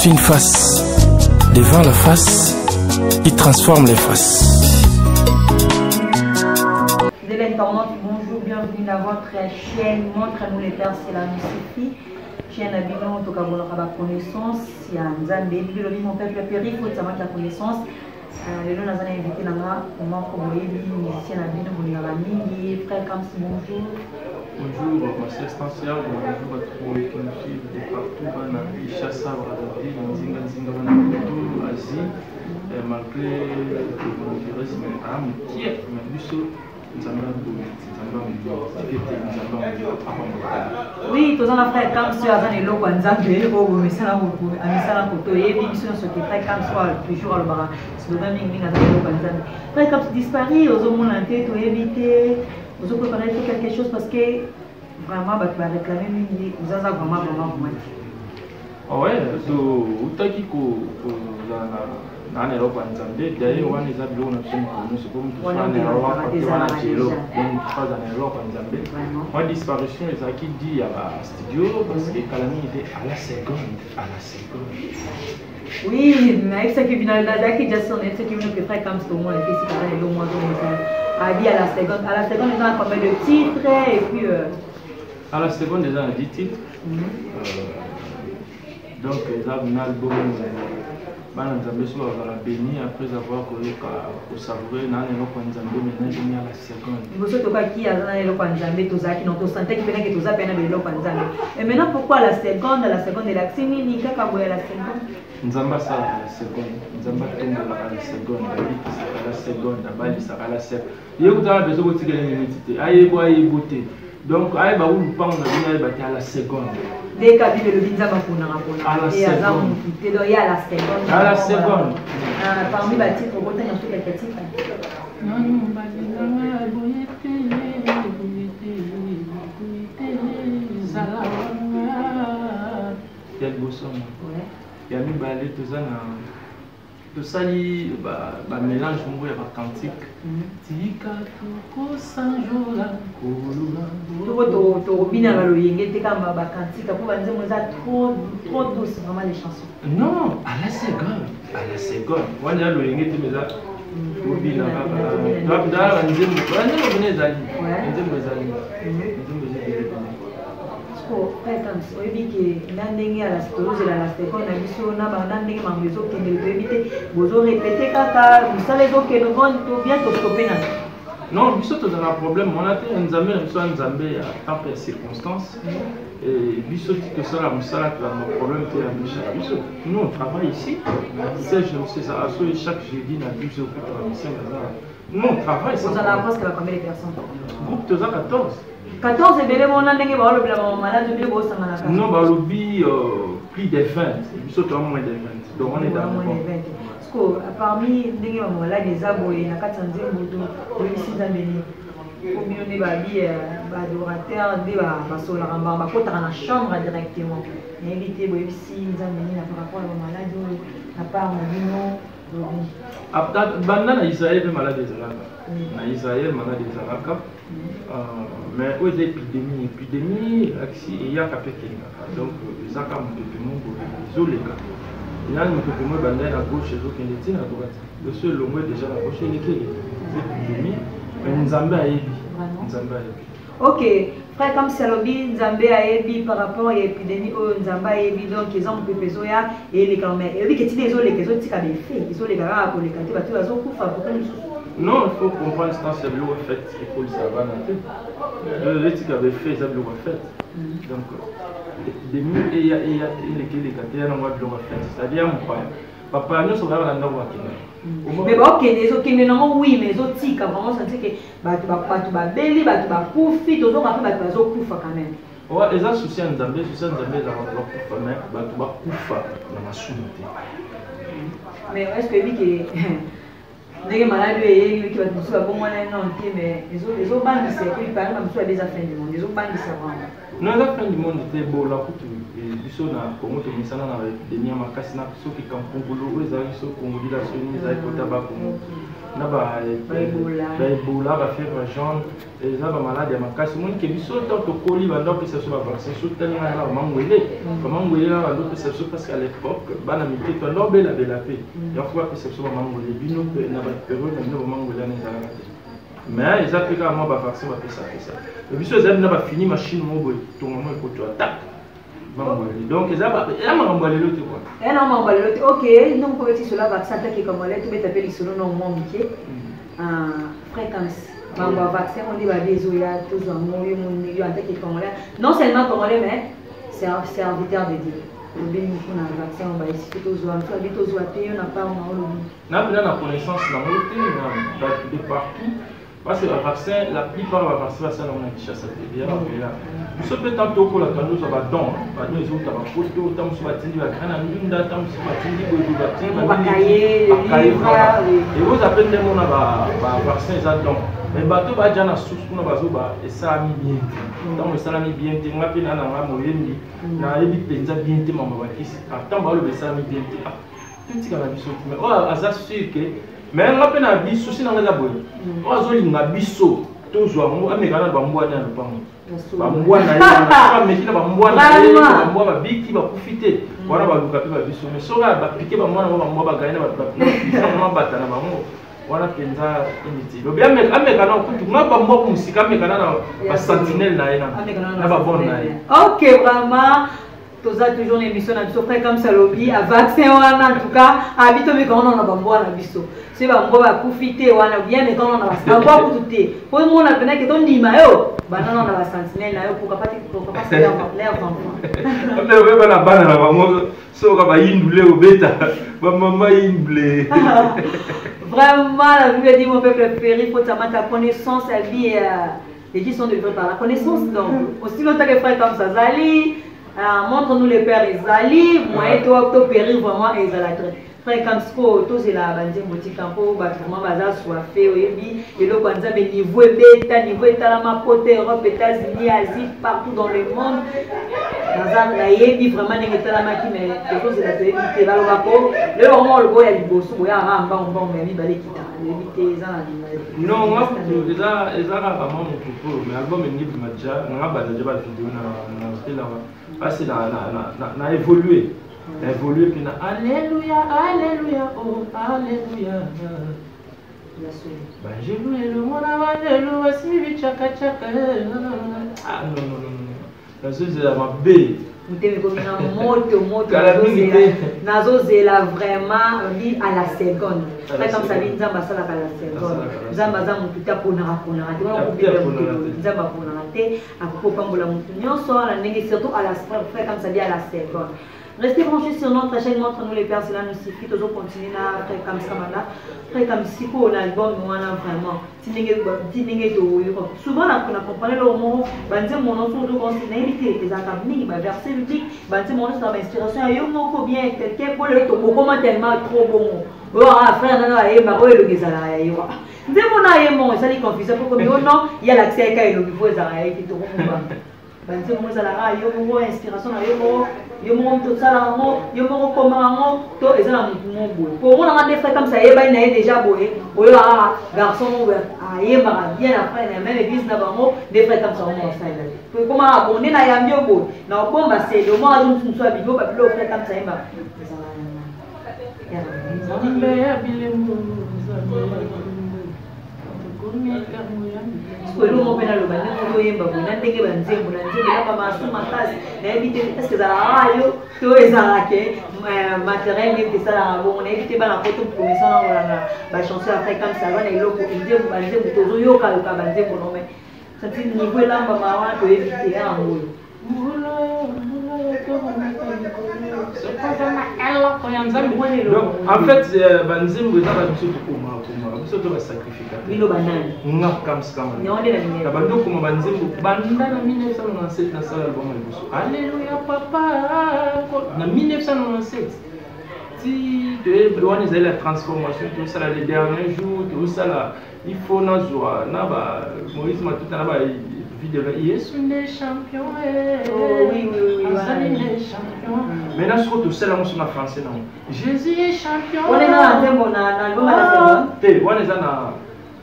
une face. Devant la face, il transforme les faces. Fidèles internautes, bonjour, bienvenue dans votre chaîne. Montre-nous les pères, c'est la Lucifi. Chaîne à Bilan, tout cas, vous aurez la connaissance. Il y a un Zambé, mon peuple péri, il faut savoir la connaissance. Les gens ont invité là-bas, comment musicien à Bilan, vous l'avez mis, frère Kams, bonjour. Bonjour, ma chère Stancia, bonjour à tous les qui nous suivent de partout, on a Kinshasa, Brazzaville, Nzinga, Asie, malgré le virus, mais à Kiev, mais oui, tous en frère Kams, tu as un élo, un Zambé, mais ça n'a pas photo, et puis sur ce qui est frère Kams, toujours à l'Obara, c'est le même ligne à Zambé. Frère Kams disparaît, aux hommes en tête, ou éviter. Vous pouvez connaître quelque chose parce que vraiment, vous avez réclamé, vous avez vraiment. Ah ouais, au Takiko, dans l'Europe, en Zambie, d'ailleurs, on est à Bion, c'est comme tout ça, en Europe, en Europe, en Zambie. Moi, disparition, les acquis dit à la studio parce que Kalami était à la seconde. Oui, mais c'est que finalement, qui déjà sonné, c'est que vous frère comme ce moment, et puis c'est quand même le moins à la seconde. À la seconde, ils ont combien de titres et puis. À la seconde, ils ont 10 titres. Donc, ils ont un album. La béni après avoir savouré dans les Nzambe maintenant à la seconde. Vous savez qui a dans les Nzambe tous qui n'ont senti que peut-être que tous peine avec les Nzambe. Et maintenant pourquoi la seconde de la Laxini ni kaka boya la seconde? Nzamba ça la seconde. Nzamba tombe la seconde. La seconde. Bali ça la seconde. Il y a besoin de tirer les minutes. Aïe boy beauté. Donc aïe ba ou pas on a bien à la seconde. Dès qu'il y a le Binzama pour nous à la seconde. Il y a la seconde. À la seconde. Parmi les titres, on peut y quelques titres. Quel beau son. Il y a mis balai tout ça. Tout ça, il mélange il y a un cantique. Tika tuko sanjola kolula. Tu bien à l'oyenge, tu comme un cantique. Pour dire trop douce vraiment les chansons. Non, à la seconde. À la seconde. Moi, il y a l'oyenge, tu me dis. Tu bien à la non, nous sommes dans un problème. On a été en Zambie à tant de circonstances. Et nous sommes que ça, nous sommes un problème. Nous, on travaille ici. Chaque jeudi, nous, on travaille. Vous allez apprendre combien de personnes? Groupe 14. 14 et bien, on a des malades de l'eau. Non, bah, lobby plus de 20. Nous sommes moins de 20. Donc, on est dans le monde. Parmi les malades des aboyés, il y a 400 motos, ici dans les communautés, adorateurs, des la chambre directement. Invité ici, nous avons par rapport aux malades, à part Bandana Israël est malade des Arabes. Israël malade des Arabes. Mais où est l'épidémie? L'épidémie, il y a un peu de donc les Arabes ont isolé. Il y a un peu de à gauche et l'autre à droite. Le seul long est déjà à gauche et l'épidémie. Mais nous avons ok, frère, comme c'est l'objet, Nzambe a ébi par rapport à l'épidémie, Nzambe a ébi donc ils ont pu peser et les caméras. Et oui, que tu désolé, que tu as fait, ils sont les gars pour les cantiers, tu vas au coup, non, il faut comprendre ce que c'est le fait, il faut le savoir. Le petit avait fait, ça le fait. Donc, l'épidémie, il y a les cantiers, on va le fait. C'est-à-dire, mon père. Papa, nous sommes là dans le mais ok, les autres qui ne oui, mais les autres qui vraiment senti que tu vas belli, tu vas couper, tu vas couper quand même. Ouais, les gens soucis en Zambie, soucis en Zambie, ils vont couper, mais tu vas couper dans la souveraineté. Mais est-ce que lui qui est malade et qui va nous faire bon, mais les autres bandes, c'est que par exemple, soit des affaires du monde, les autres bandes, c'est vraiment. Non, la fin du monde était beau là pour tout. Et so na Congo to misana na epidemia makasi na so ki kampungulu ezali so Congo la soni ezali kota ba Congo. Ebola, la fièvre jaune, et ça va malade, il y a ma casse. Mon qui est sur tant que colis, va donc ça soit vaccin, sur tellement là, mangouélé. Comment mangouélé là, donc ça soit parce qu'à l'époque, banamité, quand l'obé la belle paix. Il y a quoi que ça soit mangouélé, bino, n'a pas de période, n'a pas mangouélé, n'a pas de mais ils appliquent à moi, vaccin, va faire ça, fait ça. Le biso, ils n'ont pas fini, machine, mon boy, ton moment, il faut que tu attaques. Donc, ils ont embalé l'autre quoi. Ils ont embalé l'autre, ok, non, pour être sur la vaccin, tu comme on l'a, tu peux taper les solos non mon métier. Fréquence. Le vaccin, on dit que les oya, tous en mouillé, mon milieu, en tant que congolais. Non seulement congolais, mais c'est serviteur de Dieu. Le bénéfice d'un vaccin, on va essayer de jouer, on n'a pas la connaissance dans le de partout. Parce que le vaccin, la plupart des vaccins, ça on a qui chasse à bien. Ce peut être tantôt la tendance à battre, nous les autres à photo, tant que tu vas gagner un million tant que tu vas et vous appelez les gens à vaccin, ils attendent. Mais bateau va déjà na source pour nous bazoba et ça a mis bien. Donc ça a mis bien. On a fait na moyendi na ebi penza bien te mama bakisi. Attends ba le ça a mis bien. Petit kana biso mais oh aza sûr que mais on a fait na biso si na ngala boye. Oh azolinga biso tozwa mo amekana ba mbwana na lupango. Ba mbwana ya mekina ba mbwana ba mbwa ba biki ba profiter. Wana ba luka pe ba biso mais so ba piquer ba mwana ba mbwa ba gaina ba ba batana ba mo. Voilà penza inutile. Le bien amekana okutu ngaba mbo musika amekana na sentinelle na ena. Na ba bonne na. OK, vraiment toza toujours une émission na biso frère comme ça lobby à vaccin wana en tout cas habito me quand on a bambo na biso. C'est ba mbo ba profiter wana bien mais quand on a ba mbo kututé. Pour moi na pena que ton ndima yo banana na ba sentinelle na yo pour pas l'air enfant. On est na bana na bango so ka ba yindule obeta. Ba mama yindule. Vraiment, la Bible dit mon peuple périt, il faut avoir ta connaissance, la vie et qui sont développés par la connaissance. Donc, aussi longtemps que frère comme ça, Zali, montre-nous les pères et Zali, moi et toi, tu péris vraiment et Zalatré. Frère comme ça, tous c'est la bande de campo, vraiment bazar soit fait, et le Kwanza, mais niveau bêta, niveau étalama, côté Europe, États-Unis, Asie, partout dans le monde. Bazar, la yébi vraiment n'est étalama qui mais quelque chose de la télé, qui va le le moment le boy a du beau sou, il y a un bon, mais il va l'équipe. Non, moi, déjà, vraiment mon propos, mais l'album est libre, déjà, on a battu la vidéo, parce qu'il a évolué. Évolué, puis on a Alléluia, Alléluia, oh, Alléluia. Ben, j'ai loué le monde avant de louer, si vite, tchaka, tchaka. Ah, non. La chose est à ma baie. Nazozela vraiment à la seconde. Comme ça, Nzamba sala à la seconde. Nzamba za mututa ponara. Nzamba ponara te, akopambola mutu nyonso la ndenge surtout à la comme ça dit à la seconde. Restez branchés sur notre chaîne, montre-nous les pères, cela nous suffit. Toujours continuer à faire comme ça, après comme si pour l'album, on a vraiment. Souvent, on comprenait le mot, mon nom sur le conseil, les académiques, verset biblique, mon nom sur l'inspiration, il y a un bien quelqu'un pour le comment tellement trop bon. Frère, le Gézala, il y a confusion pour que non, il y a l'accès à il faut inspiration yo mo to sala mo yo mo ko mo to ezala mo boy pour moi on a des frères comme ça et ben déjà boy oyo garçon yemba bien après na même église na bango des frères comme ça on ça là pour comment abonner na yambio boy na bomba c'est le moi je me suis habillé pas plus frère comme ça yemba Kwelo mo pena lo bana ko yemba bona ndenge banzembo na nzembo la mama suma kazi na ebite parce que za rayo to ezalake matériel de ça la bon na ebite bana ko to promotion na wala ba chanson après comme ça bana iloko nzembo banzembo to zo yoka yoka banzembo no me ça ti niveau la mama wa to ebite ya ngoyo donc en fait banzembo za ba biso to koma biso to ba sacrificateur bilo banani nga comme ça na bando koma banzembo banda na 1997 na sala album ya biso alléluia papa na 1997 si de wana ezali la transformation tosala les derniers jours tosala il faut nazwa na ba Moïse Matuta na ba vidéo Yesu ne champion oui azali ne champion Maintenant, ce que tu sais, là, on est français. Jésus est champion. On est dans l'album on est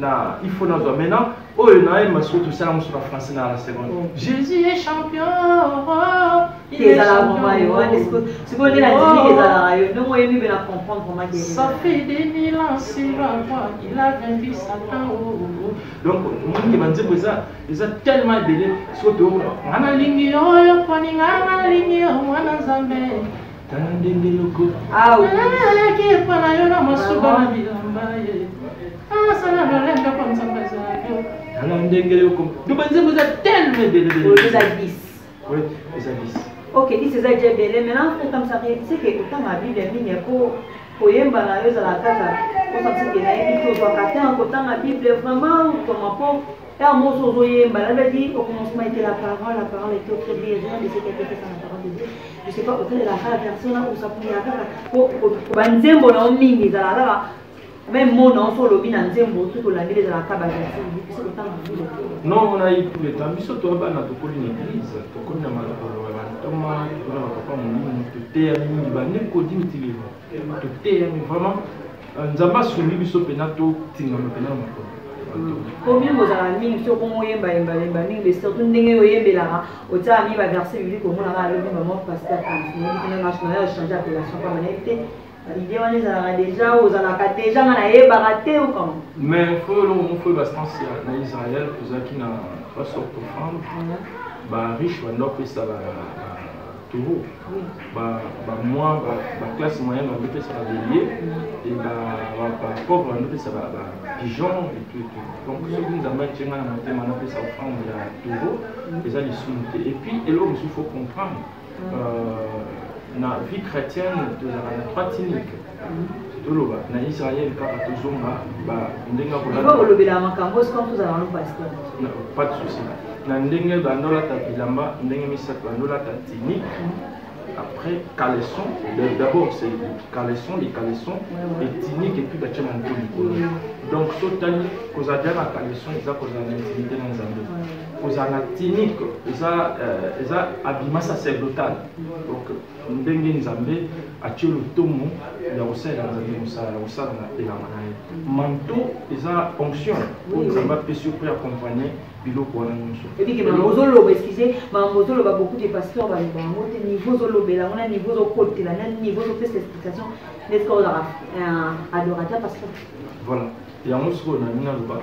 dans il faut nous maintenant. Oh, il y a un masque tout ça, on est français dans la seconde. Jésus est champion. Il est là, c'est qu'on est là, comprendre comment il est. Ça fait des mille ans, c'est la voix, il a vaincu Satan. Donc, moi qui m'a dit que ça, ils ont tellement belé, surtout, on a ligné, on a ligné, on a zambe. Ah oui. Qui est pas là, il y a un masque dans la vie. Ah, ça n'a pas l'air comme ça. Vous êtes tellement belé. Oui, vous êtes 10. Oui, vous êtes 10. Ok, 10 c'est déjà belé. Maintenant, comme ça, c'est que autant ma vie, il y a pour yemba na yo la casa pour ça que na yiki to wakati en la Bible vraiment comment pour et moi so yemba là veut dire au commencement était la parole était au premier jour de ce qui était fait dans la parole de Dieu. Je sais pas autant de la personne où ça pour banzembo na mingi za la même mon nom sur le bin nzembo tout la ville de la cabane c'est autant de vie. Non, on a eu tout le temps biso to ba na to ko une église to ko na malakolo wa toma to na papa mon to te ami ba ne ko dimtili to te ami vraiment nzamba sumi biso penato tinga mapena makolo. Combien vous avez mis sur comment yemba mais surtout ndenge oyembela ota ami ba verset biblique au mona la lobi maman pasteur quand marche na changer appellation comme n'était l'idée on est déjà aux alaka déjà na yeba raté ou comment mais faut le bastance na Israël kozaki na pas sorte femme ba riche ba ndoko ça ba taureau ba moi ba classe moyenne ba peut ça ba bélier et ba pauvre ndoko ça ba pigeon et tout donc ce que nous avons tient na matin on appelle ça offrande ya taureau les ali soumonté et puis et là il faut comprendre na vie chrétienne de la trois techniques toloba na Israël kaka tozonga ba ndenga kolala ko lobela makambo comme vous allez pasteur pas de souci na ndenge bandola ta bilamba ndenge misato bandola ta technique après caleçon d'abord c'est caleçon les caleçons et technique et puis bâtir un peu donc totali kozadja na caleçon eza kozana intimité na nzambe kozana technique eza abima sacerdotal donc ndenge nzambe atie lotomo ya kosala nzambe kosala na elanga na ye manteau eza fonction oyo nzambe apesi yo mpo accompagner biloko wana nyonso epi bozoloba excusez bozoloba beaucoup de pasteurs bango te niveau ozolobela wana niveau ozokotela na niveau ozopesa explication nest ce ozala adorateur pasteur voilà yango sikoyo na bino aloba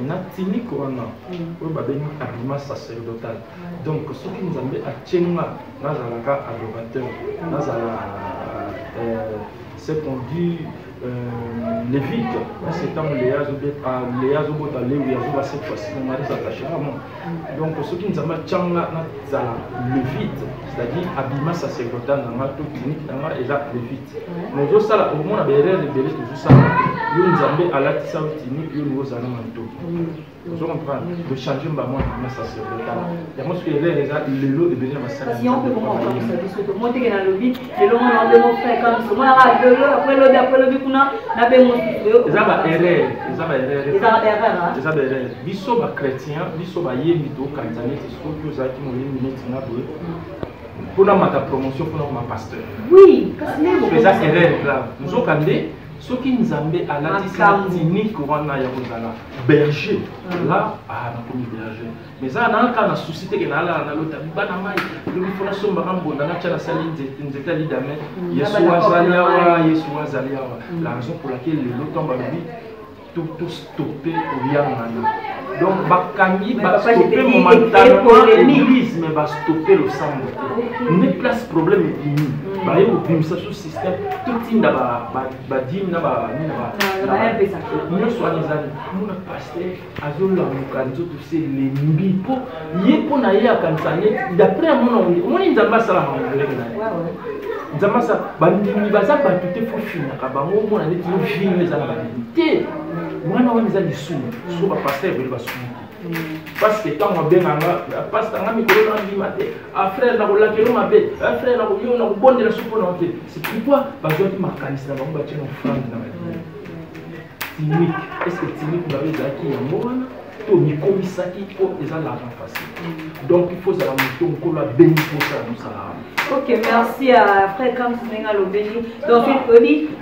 na technique wana oyo babengi habillement sacerdotal donc soki nzambe atienga nazalaka adorateur nazala c'est qu'on dit lévite c'est tant Léa zobota lewi azoba cette fois-ci mon mari s'attache à moi donc soki nzambe atianga nazala lévite c'est-à-dire habillement sacerdotal nanga to technique nanga eza lévite nozosala omona baerreur ebele tozosala yo nzambe alatisa yo technique yo nozala manto vous comprenez de changer ma moi habillement sacerdotal yango soki erreur eza lelo ebele na basala si on peut comprendre ça biso to monte ke na lobi lelo mona ande mo frère comme ça mona après lobi kuna na be mo eza ba erreur eza ba erreur biso ba chrétien biso ba yembi to kanzani te soki ozaki mo yembi neti na boye pona mata promotion pona ma pasteur oui kasi lebo eza erreur grave nzokande soki nzambe alatisa technique wana ya kozala berger là nakomi berger mais ça naka na souci te ke nalala na lota bana mai lobi mpona sombaka mbonda natya nasali nzete alidame yesu azali awa la raison pour laquelle lelo ntango balobi tostoppe koyangana donc bakangi bastoppe momentalement l'église mais bastoppe losambo te ne place problème ebimi baye kobimisa so système totinda badimi na nyonso wana ezali mona paster azolamuka nzoto se lembi mpo ye mpo na ye akanisa ye d'après omoni nzambe asalaka ndenge na ye nzambe asala bandimi baza bato te fo finaka bango omona neti yo vino eza na bandimi te mwana wana eza lisumu so bapaster ebele basumu parce que tant abenganga pasteur nga mikolo na ndima te frère na kolakelo mabe frère na koyo na kobondela supo na te c'est pourquoi bazwaki makanisi na bango batie na offrande na badini technique est-ce que technique ngabe ezalaki yango wana to mikomisaki mpo eza l'argent facile Donc il faut ça la moto on la béni pour ça nous ça. Ok, merci à frère Kams Nenga Lobeni. Donc,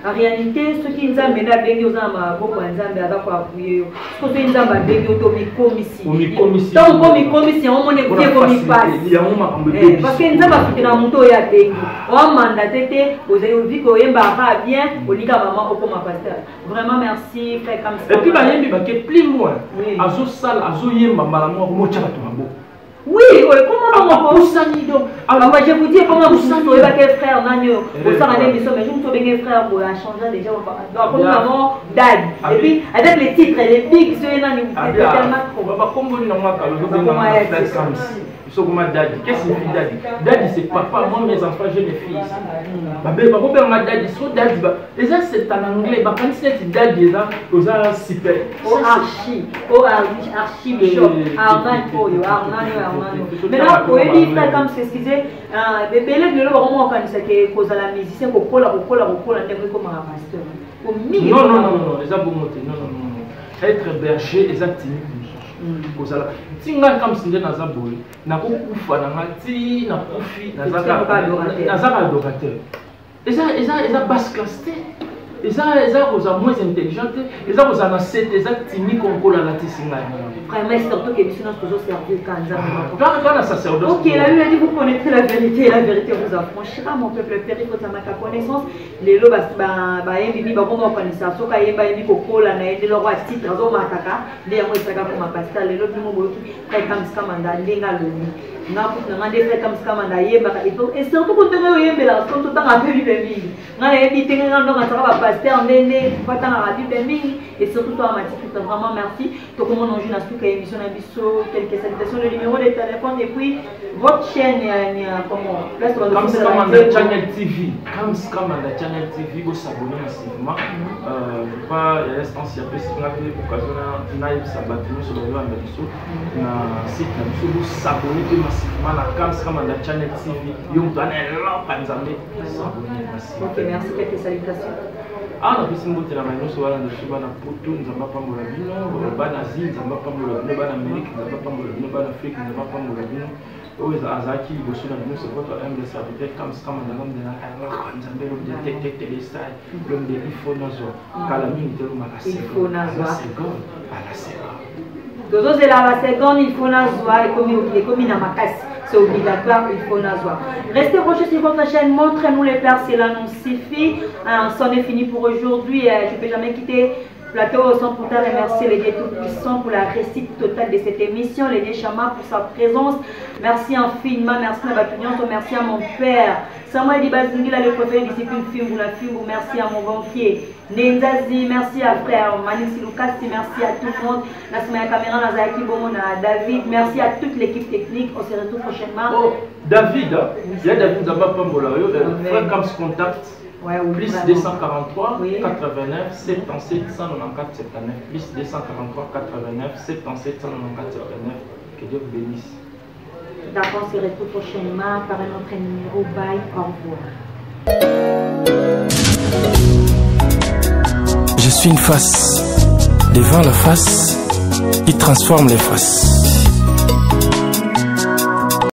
en réalité, ce qui nous a mené à Bengi aux Zamba, beaucoup de Zamba, à quoi appuyer. Ce que nous avons Bengi au Tomi donc, on est bien comme il passe. Parce que nous avons fait un moto à Bengi. On a mandaté, vous avez vu qu'on va bien, on dit à maman, au pasteur. Vraiment, merci, frère Kams. Et puis, il y a plus loin. Azo sal, azo yemba, malamou, mochara tumabo. Oui, comment on ça dit donc? Alors moi je vous dis comment vous savez que frère Nanyo, au sein de l'émission, mais je me souviens que frère pour changer déjà donc comme maman dad. Et puis avec les titres, les big ceux là nous tellement trop. Bah comme vous n'avez pas qu'est-ce que signifie daddy? Daddy c'est papa, moi mes enfants j'ai mes filles ici. Bah ben bah comme ma daddy, so daddy bah les ça c'est en anglais, bah quand c'est daddy là, aux super. Oh archi bishop, maintenant, vous voyez, il fait comme c'est ce qu'il disait, bébé, le vraiment quand c'est que cause la musicien, qu'on colle, comme un pasteur. Non, les abonnés, non. Être berger, les activités. Tinga comme si dans un boule, n'a pas kufa, n'a pas ti, n'a pas fi, n'a pas adorateur. Et ça basse classe. Et ça, vous êtes moins intelligente, et ça, vous avez cette timide qu'on a la tissinga. Vraiment, c'est surtout que nous sommes toujours servis quand on a sacerdoce. Ok, la Bible a dit vous connaîtrez la vérité, et la vérité vous affranchira, mon peuple péri, faut ma connaissance. Les lots, Bibi, on connaît ça. Sauf qu'il y a des cocos, là, il y a des titres, ils ont mataka, les amours, ça comme un pastel, les lots, nous, comme ça, mandal, l'engaloni. Et surtout quand on est quand on a vu le mille. On a évité que pasteur et surtout toi Mathieu, vraiment merci. Tout comme on joue dans toute émission quelques salutations, le numéro de téléphone et puis votre chaîne comment comme Channel TV, comme Channel TV, vous s'abonnez massivement. Pas l'instant si après c'est une occasion naïf sabatino sur le na site vous s'abonnez massivement la comme Channel TV. Vous donnez là par exemple. Ok, merci, quelques salutations. Ah, on a pu se montrer la main sur la dessus, on a poto, nous n'avons pas mon avis, on a Asie, nous n'avons pas mon avis, on a Amérique, nous n'avons pas mon avis, on a Afrique, nous n'avons pas mon avis. Oh, les Azaki, vous savez, nous c'est votre humble serviteur, comme l'homme de la l'homme de l'homme de l'Ifonazo, Calamine de l'Omacassé. À la seconde. Dozo c'est la seconde, il faut nazoa et comme il n'a pas cassé. C'est obligatoire, il faut nazoa. Restez branchés sur votre chaîne, montrez-nous les pères, cela nous suffit. C'en est fini pour aujourd'hui. Je ne peux jamais quitter le plateau sans pourtant remercier les dieux tout-puissants pour la réussite totale de cette émission, les dieux Chama pour sa présence. Merci infiniment, merci à Batunion, merci à mon père. Samuel Dibazingi, le prophète discipline film, merci à mon banquier. Nenzazi, merci à frère Manisi Lukasti, merci à tout le monde. La semaine caméra, Nazaki Bomona, David, merci à toute l'équipe technique. On se retrouve prochainement. Oh, David, il y a David Zabapa Mbolayo, frère comme ce contact. Ouais, plus 243 89 77 194 79 plus 243 89 77 194 79. Que Dieu vous bénisse. D'accord, on se retrouve prochainement par un autre numéro. Bye, au revoir. Je suis une face devant la face qui transforme les faces.